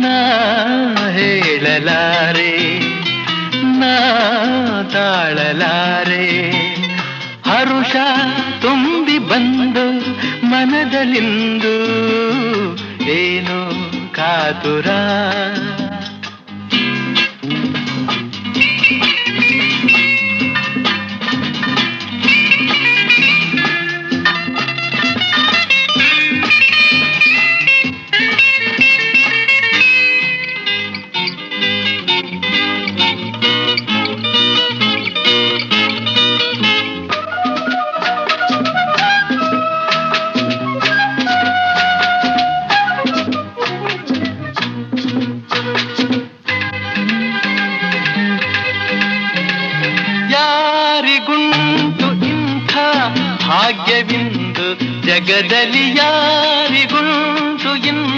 ನಾ ಹೇಳಲಾರೆ ನಾ ತಾಳಲಾರೆ ಹರುಷ ತುಂಬಿ ಬಂದು ಮನದಲ್ಲಿಂದು ಏನು ಕಾತುರ ಯಾರಿಗುಂಟು ಇಂಥ ಭಾಗ್ಯವಿಂದು ಜಗದಲ್ಲಿ ಯಾರಿಗುಂಟು ಇಂಥ